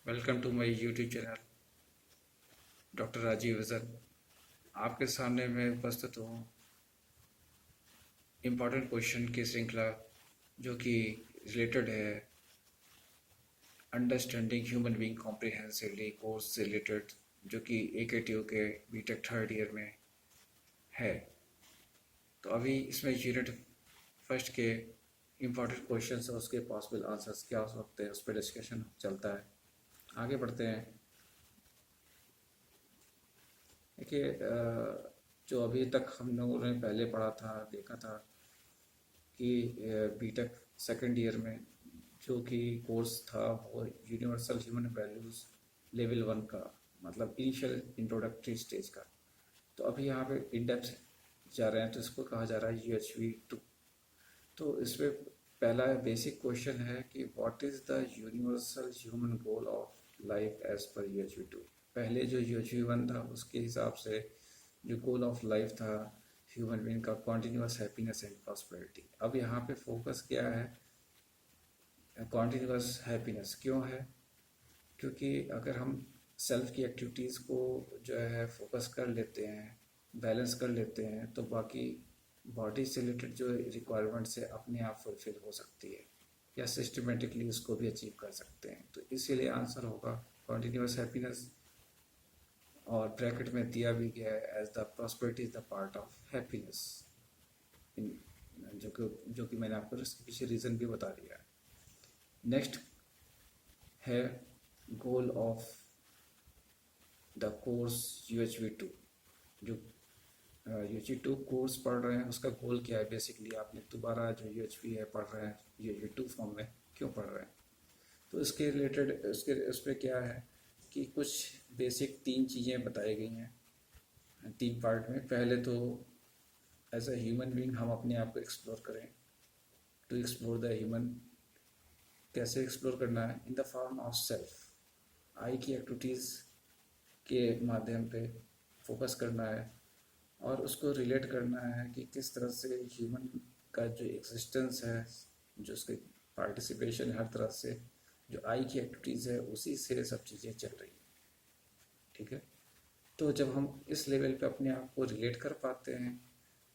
Welcome to my YouTube channel doctor Rajiv vision. आपके सामने मैं उपस्थित हूँ इम्पॉर्टेंट क्वेश्चन की श्रृंखला जो कि रिलेटेड है understanding human being comprehensively course से रिलेटेड, जो कि AKTU के बीटेक थर्ड ईयर में है। तो अभी इसमें यूनिट फर्स्ट के इम्पॉर्टेंट क्वेश्चन और उसके पॉसिबल आंसर्स क्या हो सकते हैं उस पर डिस्कशन चलता है। आगे बढ़ते हैं। देखिए, जो अभी तक हम लोगों ने पहले पढ़ा था, देखा था कि बीटेक सेकेंड ईयर में जो कि कोर्स था वो यूनिवर्सल ह्यूमन वैल्यूज़ लेवल 1 का, मतलब इनिशियल इंट्रोडक्टरी स्टेज का। तो अभी यहाँ पे इन डेप्थ जा रहे हैं, तो इसको कहा जा रहा है UHV 2। तो इसमें पहला बेसिक क्वेश्चन है कि what is the universal human goal of life as पर UHV 2। पहले जो UHV 1 था उसके हिसाब से जो गोल ऑफ लाइफ था ह्यूमन बीइंग का कॉन्टीन्यूअस हैप्पीनेस एंड प्रॉस्पेरिटी। अब यहाँ पे फोकस क्या है? कॉन्टीन्यूअस हैप्पीनेस क्यों है? क्योंकि अगर हम सेल्फ की एक्टिविटीज़ को जो है फोकस कर लेते हैं, बैलेंस कर लेते हैं, तो बाकी बॉडी से रिलेटेड जो रिक्वायरमेंट्स है अपने आप फुलफिल हो सकती है या सिस्टमेटिकली उसको भी अचीव कर सकते हैं। तो इसीलिए आंसर होगा कॉन्टीन्यूअस हैप्पीनेस, और ब्रैकेट में दिया भी गया है as the prosperity is the part of happiness. जो कि मैंने आपको इसके पीछे रीज़न भी बता दिया है। नेक्स्ट है goal of the course UHV 2। जो UHV 2 कोर्स पढ़ रहे हैं उसका गोल क्या है? बेसिकली आपने दोबारा जो UHV है पढ़ रहे हैं UHV 2 फॉर्म में क्यों पढ़ रहे हैं? तो इसके रिलेटेड उस पर क्या है कि कुछ बेसिक तीन चीज़ें बताई गई हैं तीन पार्ट में। पहले तो एज अ ह्यूमन बीइंग हम अपने आप को एक्सप्लोर करें। टू एक्सप्लोर द ह्यूमन, कैसे एक्सप्लोर करना है? In the form of self, I की एक्टिविटीज़ के माध्यम पे फोकस करना है और उसको रिलेट करना है कि किस तरह से ह्यूमन का जो एग्जिस्टेंस है, जो उसके पार्टिसिपेशन हर तरह से जो आई की एक्टिविटीज़ है उसी से सब चीज़ें चल रही हैं। ठीक है, तो जब हम इस लेवल पे अपने आप को रिलेट कर पाते हैं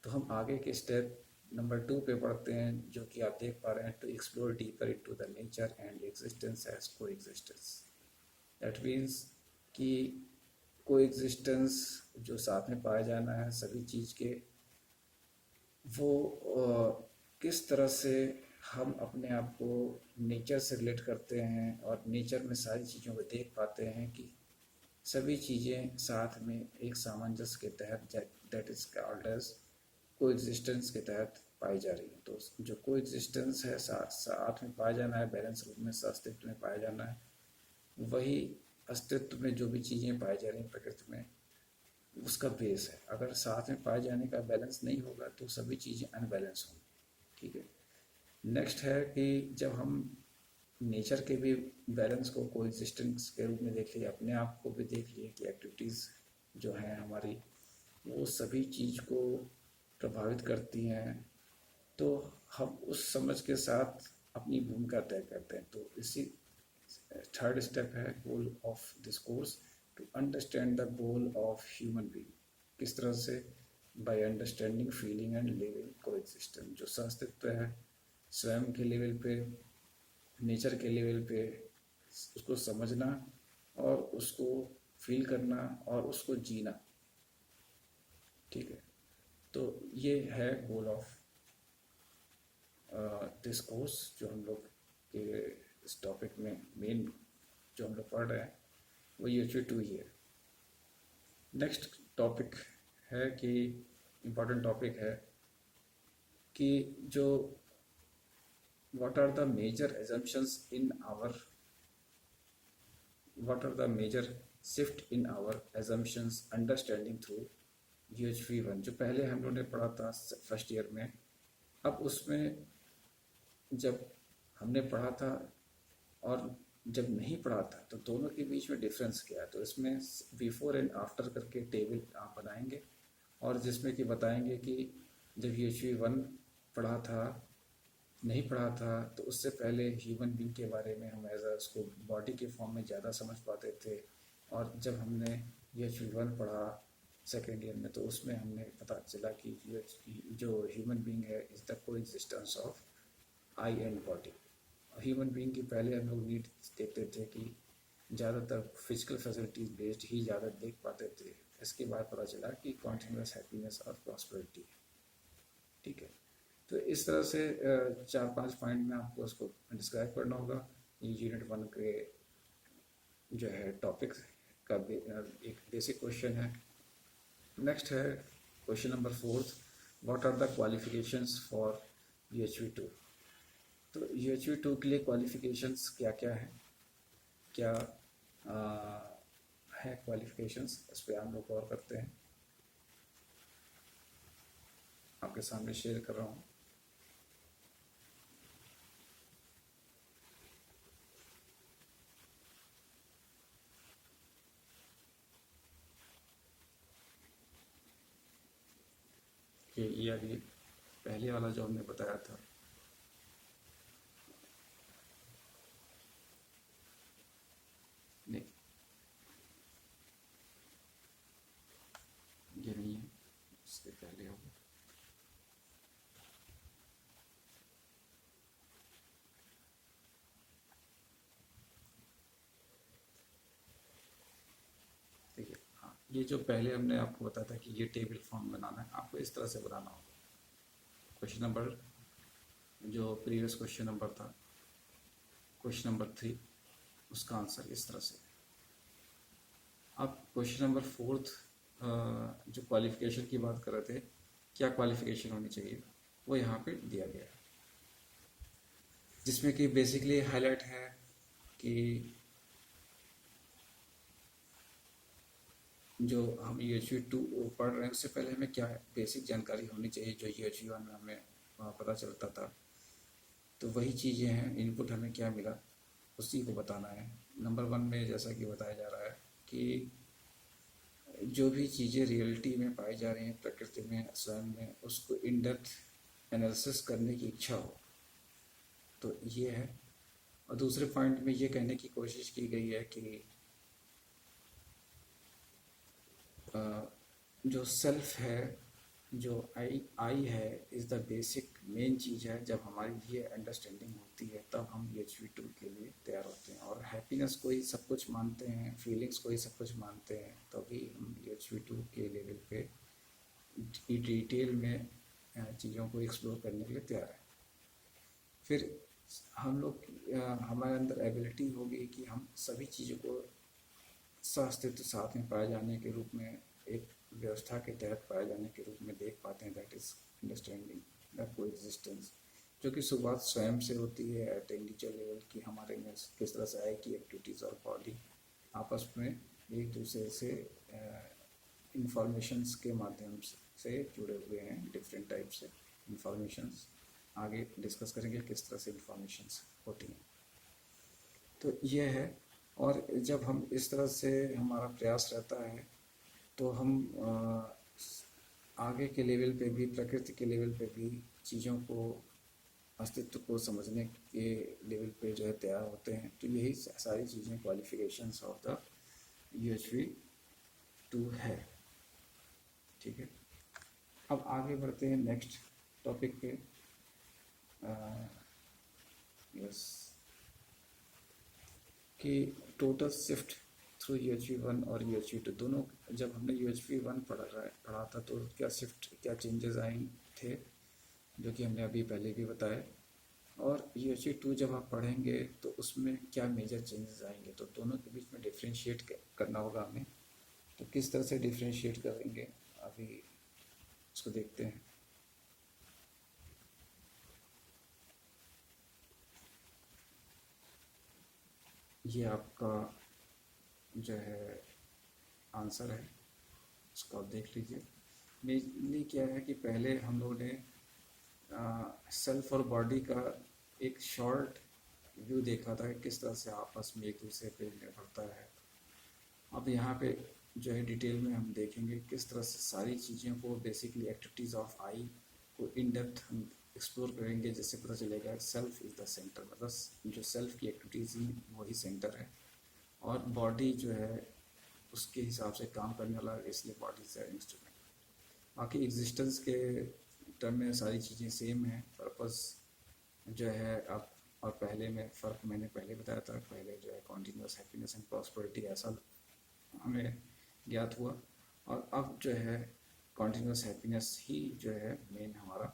तो हम आगे के स्टेप नंबर 2 पे पढ़ते हैं, जो कि आप देख पा रहे हैं, to explore deeper into the nature and existence as coexistence. That means कि को एग्जिस्टेंस जो साथ में पाया जाना है सभी चीज़ के, वो किस तरह से हम अपने आप को नेचर से रिलेट करते हैं और नेचर में सारी चीज़ों को देख पाते हैं कि सभी चीज़ें साथ में एक सामंजस्य के तहत, दैट इज कॉल्ड एज को एग्जिस्टेंस के तहत पाई जा रही है। तो जो को एग्जिस्टेंस है, साथ साथ में पाया जाना है, बैलेंस रूप में अस्तित्व में पाया जाना है, वही अस्तित्व में जो भी चीज़ें पाई जा रही हैं प्रकृति में उसका बेस है। अगर साथ में पाए जाने का बैलेंस नहीं होगा तो सभी चीज़ें अनबैलेंस होंगी। ठीक है, नेक्स्ट है कि जब हम नेचर के भी बैलेंस को कोएग्जिस्टेंस के रूप में देख लिए, अपने आप को भी देख लिए कि एक्टिविटीज़ जो हैं हमारी वो सभी चीज़ को प्रभावित करती हैं, तो हम उस समझ के साथ अपनी भूमिका तय करते हैं। तो इसी थर्ड स्टेप है goal of this course, to understand the goal of human being. किस तरह से? By understanding feeling and living coexistence. जो सहअस्तित्व है स्वयं के लेवल पे, नेचर के लेवल पे, उसको समझना और उसको फील करना और उसको जीना। ठीक है, तो ये है गोल ऑफ दिस कोर्स जो हम लोग के इस टॉपिक में मेन जो हम लोग पढ़ रहे हैं वो UHV 2 ही है। नेक्स्ट टॉपिक है कि इम्पॉर्टेंट टॉपिक है कि जो what are the major assumptions in our what are the major shift in our assumptions understanding through UHV 1, जो पहले हम लोगों ने पढ़ा था फर्स्ट ईयर में। अब उसमें जब हमने पढ़ा था और जब नहीं पढ़ा था तो दोनों के बीच में डिफरेंस क्या है, तो इसमें बिफोर एंड आफ्टर करके टेबल आप बनाएंगे और जिसमें कि बताएंगे कि जब UHV 1 पढ़ा था नहीं पढ़ा था तो उससे पहले ह्यूमन बींग के बारे में हम एज उसको बॉडी के फॉर्म में ज़्यादा समझ पाते थे। और जब हमने UHV 1 पढ़ा सेकेंड ईयर में, तो उसमें हमने पता चला कि जो ह्यूमन बींग है इज़ द को existence of I and body. Human being की पहले हम लोग नीड देखते थे कि ज़्यादातर फिजिकल फैसिलिटीज बेस्ड ही ज़्यादा देख पाते थे। इसके बाद पता चला कि कॉन्टिन्यूस हैप्पीनेस और प्रॉस्पेरिटी। ठीक है, तो इस तरह से 4-5 पॉइंट में आपको उसको डिस्क्राइब करना होगा। ये यूनिट 1 के जो है टॉपिक का एक बेसिक क्वेश्चन है। नेक्स्ट है question number 4, what are the qualifications for UHV 2। तो UHV 2 के लिए क्वालिफिकेशंस क्या क्या है, क्या है क्वालिफिकेशंस, इस पर हम लोग गौर करते हैं। आपके सामने शेयर कर रहा हूँ। कि ये अभी पहले वाला जो हमने बताया था, नहीं ये नहीं है, इसके पहले होगा। ठीक है, हाँ, ये जो पहले हमने आपको बताया था कि ये टेबल फॉर्म बनाना है, आपको इस तरह से बनाना होगा। क्वेश्चन नंबर जो प्रीवियस क्वेश्चन नंबर था, क्वेश्चन नंबर 3, उसका आंसर इस तरह से। अब क्वेश्चन नंबर 4 जो क्वालिफिकेशन की बात कर रहे थे, क्या क्वालिफिकेशन होनी चाहिए, वो यहाँ पे दिया गया है, जिसमें कि बेसिकली हाईलाइट है कि जो हम UHV 2 पढ़ रहे हैं उससे पहले हमें क्या बेसिक जानकारी होनी चाहिए जो UHV 1 में हमें पता चलता था। तो वही चीज़ें हैं, इनपुट हमें क्या मिला उसी को बताना है। नंबर 1 में जैसा कि बताया जा रहा है कि जो भी चीज़ें रियलिटी में पाई जा रही हैं प्रकृति में, स्वयं में, उसको इन डेप्थ एनालिसिस करने की इच्छा हो, तो ये है। और दूसरे पॉइंट में ये कहने की कोशिश की गई है कि जो सेल्फ है, जो आई है, इज़ द बेसिक मेन चीज़ है। जब हमारी ये अंडरस्टैंडिंग होती है तब हम UHV 2 के लिए तैयार होते हैं। और हैप्पीनेस को ही सब कुछ मानते हैं, फीलिंग्स को ही सब कुछ मानते हैं, तभी हम UHV 2 के लेवल पे डिटेल में चीज़ों को एक्सप्लोर करने के लिए तैयार हैं। फिर हम लोग हमारे अंदर एबिलिटी होगी कि हम सभी चीज़ों को सहअस्तित्व साथ में पाए जाने के रूप में, एक व्यवस्था के तहत पाए जाने के रूप में देख पाते हैं। दैट इज अंडरस्टैंडिंग द को एग्जिस्टेंस, जो कि शुरुआत स्वयं से होती है एट इंडिविजुअल लेवल की। हमारे में किस तरह से आए कि एक्टिविटीज़ और बॉडी आपस में एक दूसरे से इंफॉर्मेशंस के माध्यम से जुड़े हुए हैं। डिफरेंट टाइप से इंफॉर्मेशंस आगे डिस्कस करेंगे किस तरह से इंफॉर्मेशंस होती हैं। तो ये है। और जब हम इस तरह से हमारा प्रयास रहता है तो हम आगे के लेवल पे भी, प्रकृति के लेवल पे भी चीज़ों को, अस्तित्व को समझने के लेवल पे जो है तैयार होते हैं। तो यही सारी चीज़ें क्वालिफिकेशंस ऑफ द UHV 2 है। ठीक है, अब आगे बढ़ते हैं नेक्स्ट टॉपिक पे। यस, कि टोटल शिफ्ट थ्रू UHV 1 और UHV 2 दोनों, जब हमने UHV 1 पढ़ा था तो क्या शिफ्ट, क्या चेंजेस आए थे, जो कि हमने अभी पहले भी बताया। और UHV 2 जब आप पढ़ेंगे तो उसमें क्या मेजर चेंजेस आएंगे, तो दोनों के बीच में डिफ्रेंशिएट करना होगा हमें। तो किस तरह से डिफ्रेंशिएट करेंगे अभी उसको देखते हैं। ये आपका जो है आंसर है, इसको आप देख लीजिए। मेनली क्या है कि पहले हम लोगों ने सेल्फ और बॉडी का एक शॉर्ट व्यू देखा था कि किस तरह से आपस में एक दूसरे पे निर्भरता है। अब यहाँ पे जो है डिटेल में हम देखेंगे किस तरह से सारी चीज़ों को, बेसिकली एक्टिविटीज़ ऑफ आई को इन डेप्थ हम एक्सप्लोर करेंगे जिससे पता चलेगा सेल्फ इज़ द सेंटर, मतलब जो सेल्फ की एक्टिविटीज़ हैं वही सेंटर है, और बॉडी जो है उसके हिसाब से काम करने वाला है, इसलिए बॉडी इज इंस्ट्रूमेंट। बाकी एग्जिस्टेंस के टर्म में सारी चीज़ें सेम हैं, पर्पस जो है अब और पहले में फ़र्क मैंने पहले बताया था, पहले जो है कॉन्टीन्यूस हैप्पीनेस एंड प्रॉस्पेरिटी ऐसा हमें ज्ञात हुआ, और अब जो है कॉन्टीन्यूस हैप्पीनेस ही जो है मेन हमारा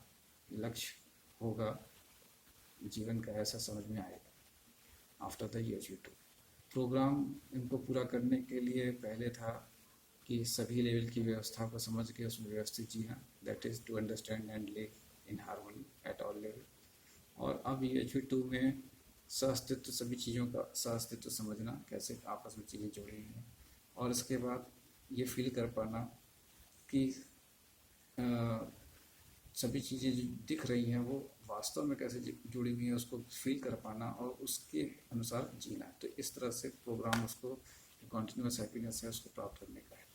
लक्ष्य होगा जीवन का, ऐसा समझ में आएगा आफ्टर द EHV2 प्रोग्राम। इनको पूरा करने के लिए पहले था कि सभी लेवल की व्यवस्था को समझ के उसमें व्यवस्थित जीना, that is to understand and live in harmony at all level. और अब EHV2 में सहअस्तित्व, सभी चीज़ों का सहअस्तित्व समझना, कैसे आपस में चीज़ें जुड़ी हुई हैं, और इसके बाद ये फील कर पाना कि सभी चीज़ें जो दिख रही हैं वो वास्तव में कैसे जुड़ी हुई हैं, उसको फील कर पाना और उसके अनुसार जीना। तो इस तरह से प्रोग्राम उसको कॉन्टीन्यूस हैप्पीनेस है उसको प्राप्त करने का है।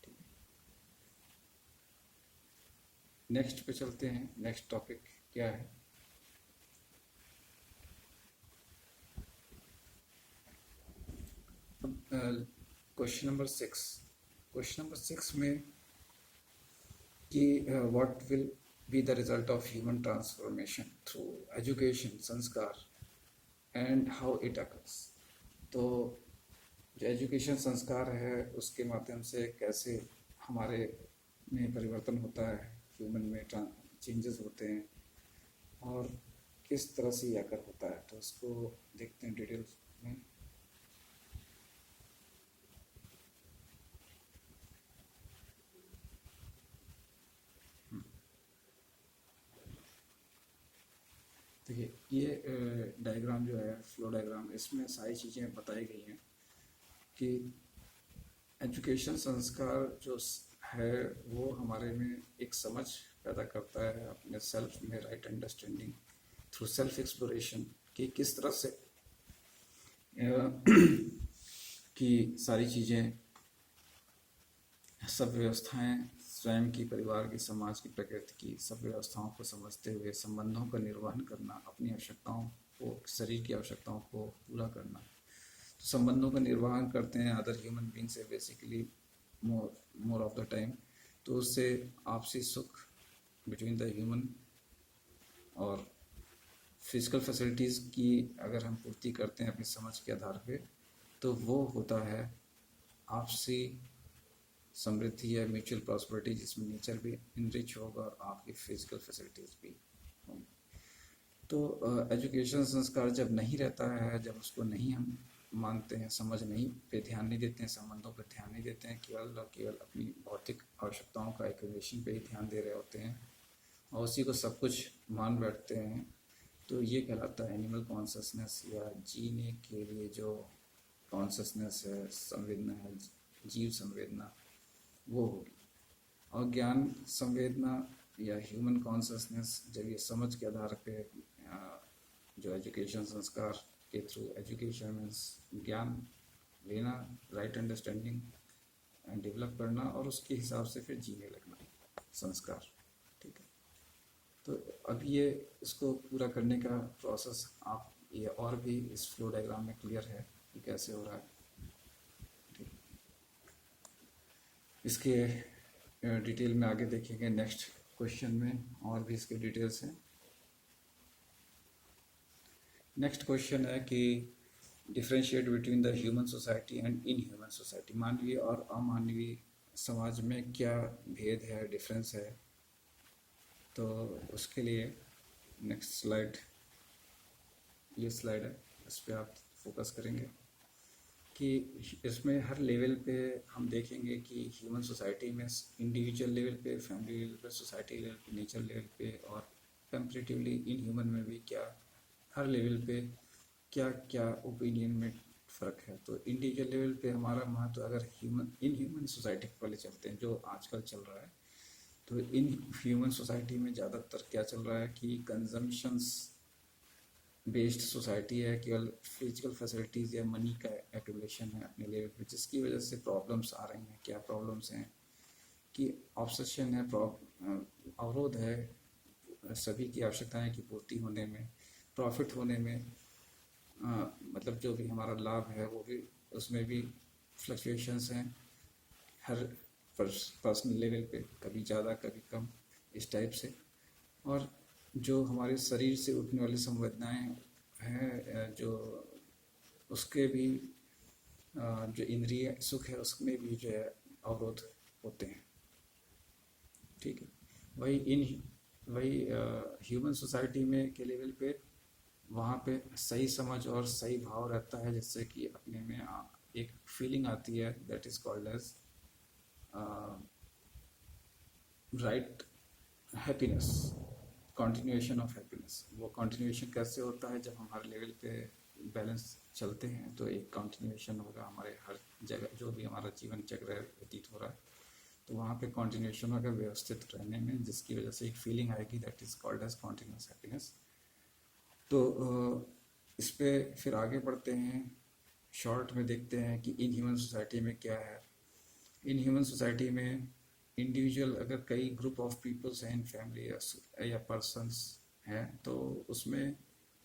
ठीक है, नेक्स्ट पे चलते हैं। नेक्स्ट टॉपिक क्या है? Question number 6। क्वेश्चन नंबर 6 में कि what will be the result of human transformation through education, संस्कार एंड हाउ इट अकर्स। तो जो एजुकेशन संस्कार है उसके माध्यम से कैसे हमारे में परिवर्तन होता है, ह्यूमन में चेंजेस होते हैं, और किस तरह से ये आकर होता है, तो उसको देखते हैं डिटेल्स में। देखिए, ये डायग्राम जो है, फ्लो डायग्राम, इसमें सारी चीज़ें बताई गई हैं कि एजुकेशन संस्कार जो है वो हमारे में एक समझ पैदा करता है अपने सेल्फ में, right understanding through self exploration, कि किस तरह से कि सारी चीज़ें, सब व्यवस्थाएं स्वयं की, परिवार की, समाज की, प्रकृति की सब व्यवस्थाओं को समझते हुए संबंधों का निर्वहन करना, अपनी आवश्यकताओं को, शरीर की आवश्यकताओं को पूरा करना। तो संबंधों का निर्वहन करते हैं अदर ह्यूमन बींग से basically more of the time. तो उससे आपसी सुख बिटवीन द ह्यूमन और फिजिकल फैसिलिटीज़ की अगर हम पूर्ति करते हैं अपनी समझ के आधार पे, तो वो होता है आपसी समृद्धि है, म्यूचुअल प्रॉस्पेरिटी, जिसमें नेचर भी इनरिच होगा और आपकी फिजिकल फैसिलिटीज़ भी होंगी। तो एजुकेशन संस्कार जब नहीं रहता है, जब उसको नहीं हम मानते हैं, समझ नहीं पे ध्यान नहीं देते हैं, संबंधों पर ध्यान नहीं देते हैं, केवल और केवल अपनी भौतिक आवश्यकताओं का एक्विजिशन पे ही ध्यान दे रहे होते हैं और उसी को सब कुछ मान बैठते हैं, तो ये कहलाता है एनिमल कॉन्शसनेस, या जीने के लिए जो कॉन्शसनेस है, संवेदना है, जीव संवेदना, वो होगी। और ज्ञान संवेदना या ह्यूमन कॉन्शसनेस जब ये समझ के आधार पे जो एजुकेशन संस्कार के थ्रू, एजुकेशन मीन्स ज्ञान लेना, राइट अंडरस्टैंडिंग डेवलप करना और उसके हिसाब से फिर जीने लगना, संस्कार। ठीक है, तो अब ये इसको पूरा करने का प्रोसेस आप ये और भी इस फ्लो डायग्राम में क्लियर है कि कैसे हो रहा है। ठीक, इसके डिटेल में आगे देखेंगे नेक्स्ट क्वेश्चन में, और भी इसके डिटेल्स हैं। नेक्स्ट क्वेश्चन है कि differentiate between the human society and in human society, मानवीय और अमानवीय समाज में क्या भेद है, डिफरेंस है। तो उसके लिए नेक्स्ट स्लाइड, ये स्लाइड है, इस पर आप फोकस करेंगे कि इसमें हर लेवल पे हम देखेंगे कि ह्यूमन सोसाइटी में इंडिविजुअल लेवल पे, फैमिली लेवल पे, सोसाइटी लेवल पे, नेचर लेवल पे और कंपैरेटिवली इन ह्यूमन में भी क्या हर लेवल पे क्या क्या ओपिनियन में फ़र्क है। तो इंडिविजुअल लेवल पे हमारा महत्व, अगर इन ह्यूमन सोसाइटी के पहले चलते हैं जो आजकल चल रहा है, तो इन ह्यूमन सोसाइटी में ज़्यादातर क्या चल रहा है कि कंजम्पशंस बेस्ड सोसाइटी है, केवल फिजिकल फैसिलिटीज़ या मनी का एक्यूमुलेशन है अपने लेवल पे, जिसकी वजह से प्रॉब्लम्स आ रही हैं। क्या प्रॉब्लम्स हैं कि ऑब्सेशन है, अवरोध है सभी की आवश्यकताएं की पूर्ति होने में, प्रॉफिट होने में, मतलब जो भी हमारा लाभ है वो भी, उसमें भी फ्लक्चुएशंस हैं हर पर्सनल लेवल पे, कभी ज़्यादा कभी कम, इस टाइप से। और जो हमारे शरीर से उठने वाली संवेदनाएं हैं, जो उसके भी जो इंद्रिय सुख है उसमें भी जो है अवरोध होते हैं। ठीक है। वही वही ह्यूमन सोसाइटी में के लेवल पे वहाँ पे सही समझ और सही भाव रहता है, जिससे कि अपने में एक फीलिंग आती है, that is called as right happiness, continuation of happiness. वो कंटिन्यूएशन कैसे होता है, जब हमारे लेवल पे बैलेंस चलते हैं तो एक कंटिन्यूएशन होगा हमारे हर जगह, जो भी हमारा जीवन चक्र व्यतीत हो रहा है तो वहाँ पे कंटिन्यूएशन होगा व्यवस्थित रहने में, जिसकी वजह से एक फीलिंग आएगी, that is called as continuous happiness. तो इस पर फिर आगे बढ़ते हैं, शॉर्ट में देखते हैं कि इन ह्यूमन सोसाइटी में क्या है। इन ह्यूमन सोसाइटी में इंडिविजुअल, अगर कई ग्रुप ऑफ पीपल्स हैं इन फैमिली या पर्सन्स हैं, तो उसमें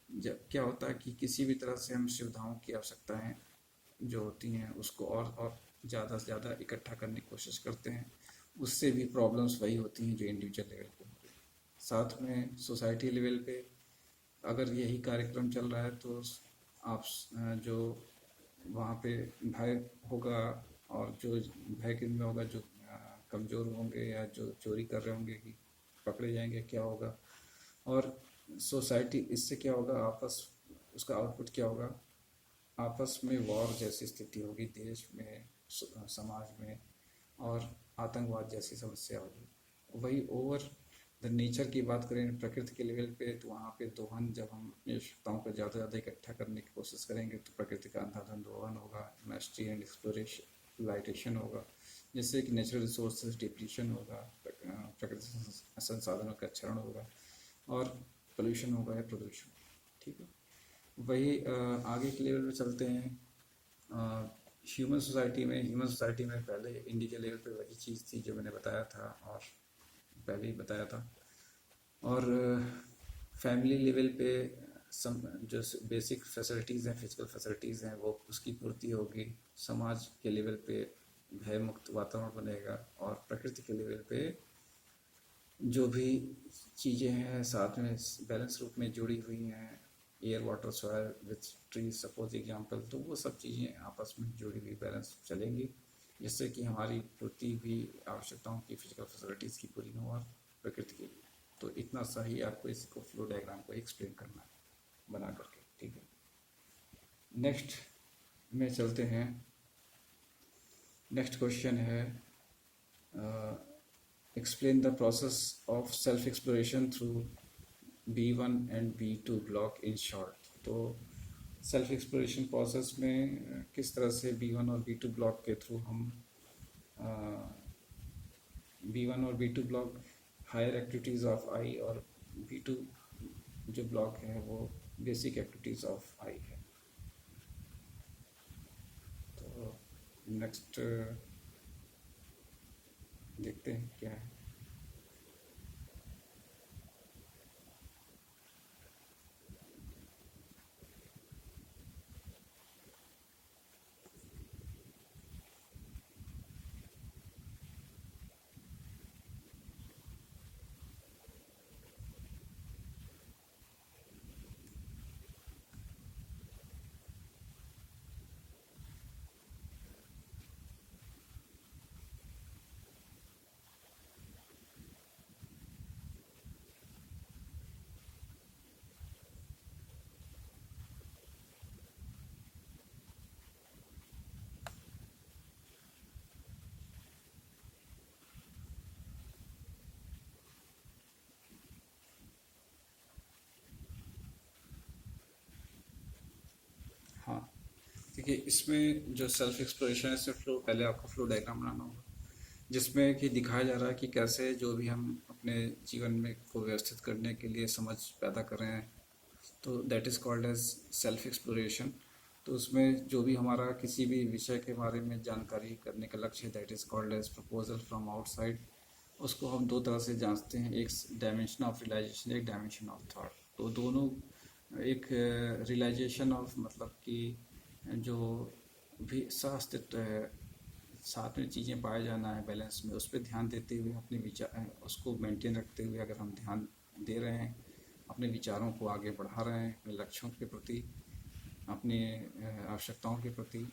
जब क्या होता है कि किसी भी तरह से हम सुविधाओं की आवश्यकताएं जो होती हैं उसको और ज़्यादा से ज़्यादा इकट्ठा करने की कोशिश करते हैं। उससे भी प्रॉब्लम्स वही होती हैं जो इंडिविजुअल लेवल पे हो रही है। साथ में सोसाइटी लेवल पे अगर यही कार्यक्रम चल रहा है तो आप जो वहाँ पे भय होगा, और जो भय किन में होगा, जो कमज़ोर होंगे या जो चोरी कर रहे होंगे कि पकड़े जाएंगे, क्या होगा। और सोसाइटी, इससे क्या होगा, आपस उसका आउटपुट क्या होगा, आपस में वॉर जैसी स्थिति होगी देश में, समाज में, और आतंकवाद जैसी समस्या होगी। वही ओवर द नेचर की बात करें, प्रकृति के लेवल पे, तो वहाँ पे दोहन, जब हम अपनी आवश्यकताओं को ज़्यादा से ज़्यादा इकट्ठा करने की कोशिश करेंगे तो प्रकृति का अंधाधुंध दोहन होगा, मैस्ट्री एंड एक्सप्लोरेशन होगा, जिससे कि नेचुरल रिसोर्सेज डिप्लीशन होगा, प्रकृति संसाधनों का क्षरण होगा, और पोल्यूशन होगा या प्रदूषण। ठीक है। वही आगे के लेवल पे चलते हैं। ह्यूमन सोसाइटी में पहले इंडिविजुअल लेवल पे वही चीज़ थी जो मैंने बताया था, और पहले ही बताया था। और फैमिली लेवल पे जो बेसिक फैसिलिटीज़ हैं, फिजिकल फैसिलिटीज़ हैं, वो उसकी पूर्ति होगी। समाज के लेवल पे भय मुक्त वातावरण बनेगा, और प्रकृति के लेवल पे जो भी चीज़ें हैं साथ में बैलेंस रूप में जुड़ी हुई हैं, air water soil with tree suppose example, तो वो सब चीज़ें आपस में जुड़ी हुई बैलेंस चलेंगी, जिससे कि हमारी पूर्ति भी आवश्यकताओं की फिजिकल फैसिलिटीज़ की पूरी हो, और प्रकृति की भी। तो इतना सा ही आपको इसको फ्लो डायग्राम को एक्सप्लेन करना है बना करके। ठीक है। नेक्स्ट में चलते हैं। नेक्स्ट क्वेश्चन है, explain the process of self exploration through B1 and B2 block in short। तो सेल्फ एक्सप्लोरेशन प्रोसेस में किस तरह से B1 और B2 ब्लॉक के थ्रू हम B1 और B2 block higher activities of I, और B2 जो ब्लॉक है वो बेसिक एक्टिविटीज़ ऑफ आई है। तो नेक्स्ट देखते हैं क्या है। हाँ, देखिए इसमें जो सेल्फ एक्सप्लोरेशन है, इसमें फ्लो, पहले आपको फ्लो डायग्राम बनाना होगा, जिसमें कि दिखाया जा रहा है कि कैसे जो भी हम अपने जीवन में को व्यवस्थित करने के लिए समझ पैदा कर रहे हैं, तो that is called as self exploration. तो उसमें जो भी हमारा किसी भी विषय के बारे में जानकारी करने का लक्ष्य है, that is called as proposal from outside. उसको हम दो तरह से जांचते हैं, एक डायमेंशन ऑफ रियलाइजेशन, एक डायमेंशन ऑफ थॉट। तो दोनों, एक रियलाइजेशन ऑफ मतलब कि जो भी सह अस्तित्व है, साथ में चीज़ें पाए जाना है बैलेंस में, उस पर ध्यान देते हुए अपने विचार उसको मेंटेन रखते हुए अगर हम ध्यान दे रहे हैं, अपने विचारों को आगे बढ़ा रहे हैं, अपने लक्ष्यों के प्रति, अपनी आवश्यकताओं के प्रति,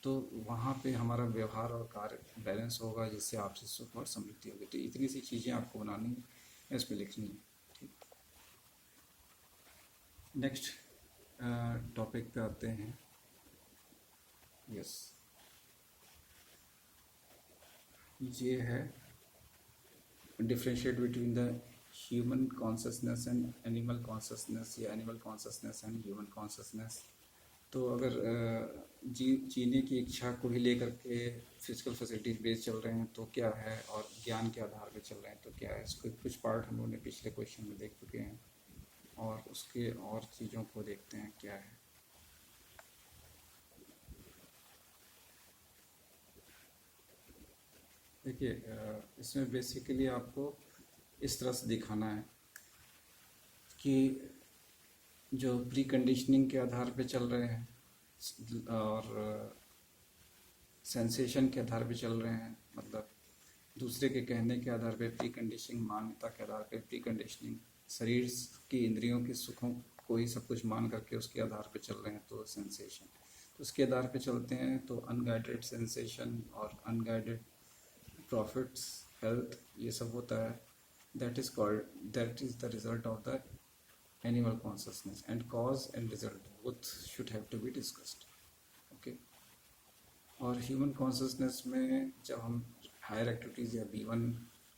तो वहाँ पे हमारा व्यवहार और कार्य बैलेंस होगा, जिससे आपसी सुख और समृद्धि होगी। तो इतनी सी चीज़ें आपको बनानी है, इसमें लिखनी है। ठीक, नेक्स्ट टॉपिक पे आते हैं। यस, ये है differentiate between the human consciousness and animal consciousness, या animal consciousness and human consciousness. तो अगर जीने की इच्छा को ही लेकर के फिजिकल फैसिलिटीज बेस्ड चल रहे हैं तो क्या है, और ज्ञान के आधार पे चल रहे हैं तो क्या है, इसको कुछ पार्ट हम लोगों ने पिछले क्वेश्चन में देख चुके हैं, और उसके और चीज़ों को देखते हैं क्या है। देखिए, इसमें बेसिकली आपको इस तरह से दिखाना है कि जो प्री कंडीशनिंग के आधार पे चल रहे हैं और सेंसेशन के आधार पे चल रहे हैं, मतलब दूसरे के कहने के आधार पे प्री कंडीशनिंग, मान्यता के आधार पे प्री कंडीशनिंग, शरीर की इंद्रियों के सुखों को ही सब कुछ मान करके उसके आधार पे चल रहे हैं तो सेंसेशन। तो उसके आधार पे चलते हैं तो अनगाइडेड सेंसेशन और अनगाइडेड प्रॉफिट्स, हेल्थ, ये सब होता है। That is the result of the animal consciousness, and cause and result both should have to be discussed. Okay. और ह्यूमन कॉन्शसनेस में जब हम हायर एक्टिविटीज़ या B1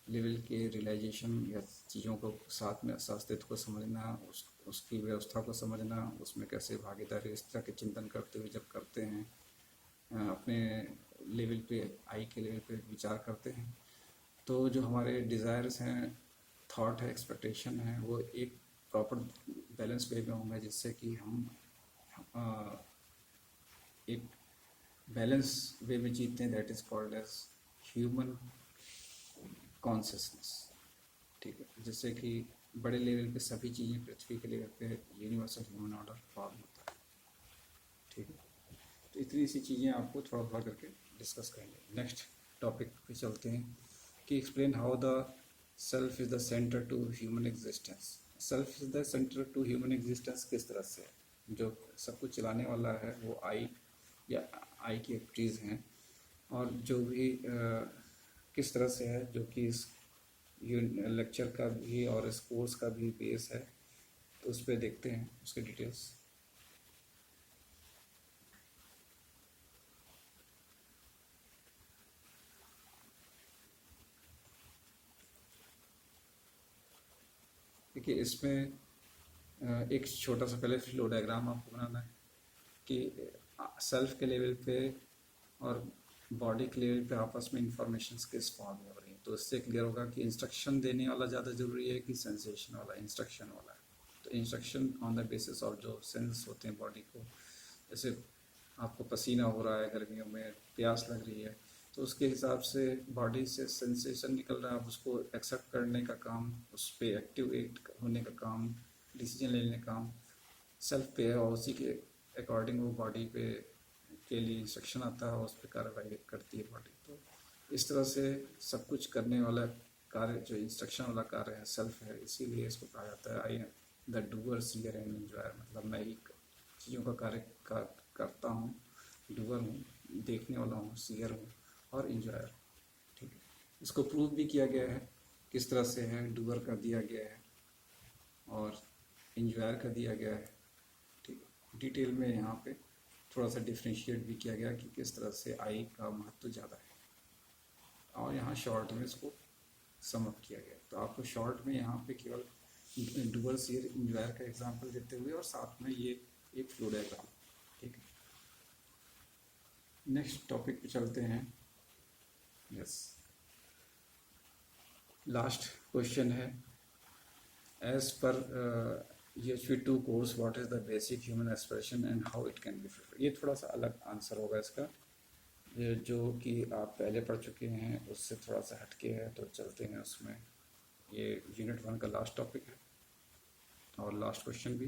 लेवल के रियलाइजेशन या चीज़ों को साथ में अस्तित्व को समझना, उसकी व्यवस्था को समझना, उसमें कैसे भागीदारी, इस तरह के चिंतन करते हुए जब करते हैं, अपने लेवल पे, आई के लेवल पे विचार करते हैं, तो जो हमारे डिज़ायर्स हैं, थॉट है, एक्सपेक्टेशन है, वो एक प्रॉपर बैलेंस वे में होंगे, जिससे कि हम एक बैलेंस वे में जीते हैं। That is called as human consciousness. ठीक है, जैसे कि बड़े लेवल पे सभी चीज़ें पृथ्वी के लेवल पे यूनिवर्सल ह्यूमन ऑर्डर फॉर्म होता है। ठीक है, तो इतनी सी चीज़ें आपको थोड़ा थोड़ा करके डिस्कस करेंगे। नेक्स्ट टॉपिक पे चलते हैं कि explain how the self is the centre to human existence. Self is the centre to human existence किस तरह से है? जो सब कुछ चलाने वाला है वो आई या आई की एक्टिविटीज़ हैं, और जो भी किस तरह से है, जो कि इस लेक्चर का भी और इस कोर्स का भी बेस है, तो उस पर देखते हैं उसके डिटेल्स। देखिए, इसमें एक छोटा सा पहले फ्लो डायग्राम आपको बनाना है कि सेल्फ के लेवल पे और बॉडी के लेवल पे आपस में इंफॉर्मेशन किस फॉर्म में हो रही है। तो इससे क्लियर होगा कि इंस्ट्रक्शन देने वाला ज़्यादा ज़रूरी है कि सेंसेशन वाला, इंस्ट्रक्शन वाला। तो instruction on the basis of जो सेंस होते हैं बॉडी को, जैसे आपको पसीना हो रहा है, गर्मियों में प्यास लग रही है, तो उसके हिसाब से बॉडी से सेंसेशन निकल रहा है, आप उसको एक्सेप्ट करने का काम, उस पर एक्टिवेट होने का काम, डिसीजन लेने का काम सेल्फ पे है, और उसी के अकॉर्डिंग वो बॉडी पे के लिए इंस्ट्रक्शन आता है और उस पर कार्रवाई करती है बॉडी। तो इस तरह से सब कुछ करने वाला कार्य, जो इंस्ट्रक्शन वाला कार्य है, सेल्फ है। इसीलिए इसको कहा जाता है I the doer, seer and enjoyer. मतलब मैं ही चीज़ों का कार्य करता हूँ, डूअर हूँ, देखने वाला हूँ, सीयर हूँ और इंजॉयर। ठीक है, इसको प्रूव भी किया गया है किस तरह से है, डूअर का दिया गया है और इंजॉयर का दिया गया है। ठीक है, डिटेल में यहाँ पे थोड़ा सा डिफ्रेंशिएट भी किया गया कि किस तरह से आई का महत्व ज़्यादा है, और यहाँ शॉर्ट में इसको समअप किया गया। तो आपको शॉर्ट में यहाँ पे केवल डुअल, सीयर, इंजॉयर का एग्जांपल देते हुए और साथ में ये एक फ्लो डायग्राम। ठीक है, नेक्स्ट टॉपिक पे चलते हैं। यस, लास्ट क्वेश्चन है, एज पर UHV2 course what is the basic human expression and how it can be fulfilled. ये थोड़ा सा अलग आंसर होगा इसका। ये जो कि आप पहले पढ़ चुके हैं उससे थोड़ा सा हटके है, तो चलते हैं उसमें। ये यूनिट 1 का लास्ट टॉपिक है और लास्ट क्वेश्चन भी।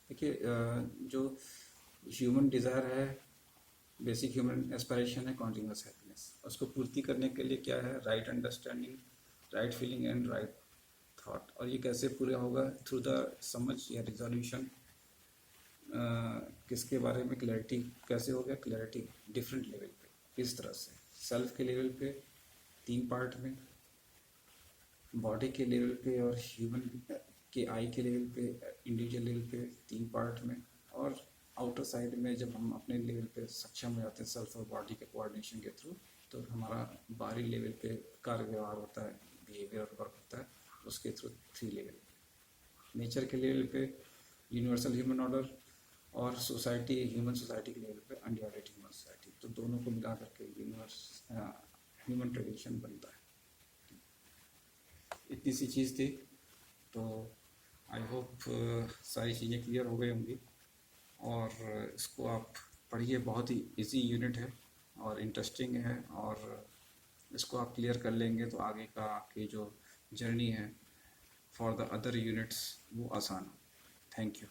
देखिए, जो ह्यूमन डिज़ायर है, बेसिक ह्यूमन एस्पिरेशन है कॉन्टिन्यूस हैप्पीनेस। उसको पूर्ति करने के लिए क्या है? Right understanding, right feeling and right thought. और ये कैसे पूरा होगा? थ्रू द समझ या रिजोल्यूशन। किसके बारे में? क्लैरिटी। कैसे हो गया क्लैरिटी? डिफरेंट लेवल पे। इस तरह से सेल्फ के लेवल पे 3 पार्ट में, बॉडी के लेवल पे और ह्यूमन के आई के लेवल पे, इंडिविजुअल लेवल पे 3 पार्ट में, और आउटर साइड में जब हम अपने लेवल पे सक्षम हो जाते हैं सेल्फ और बॉडी के कोऑर्डिनेशन के थ्रू, तो हमारा बाहरी लेवल पे कार्य व्यवहार होता है, बिहेवियर वर्क होता है उसके थ्रू 3 लेवल। नेचर के लेवल पे यूनिवर्सल ह्यूमन ऑर्डर, और सोसाइटी, ह्यूमन सोसाइटी के लेवल पे अनडिवाइडेड ह्यूमन सोसाइटी। तो दोनों को मिला करके ह्यूमन ट्रेडिशन बनता है। इतनी सी चीज़ थी। तो आई होप सारी चीज़ें क्लियर हो गई होंगी, और इसको आप पढ़िए। बहुत ही इजी यूनिट है और इंटरेस्टिंग है, और इसको आप क्लियर कर लेंगे तो आगे का आपकी जो जर्नी है फॉर द अदर यूनिट्स वो आसान हो। Thank you.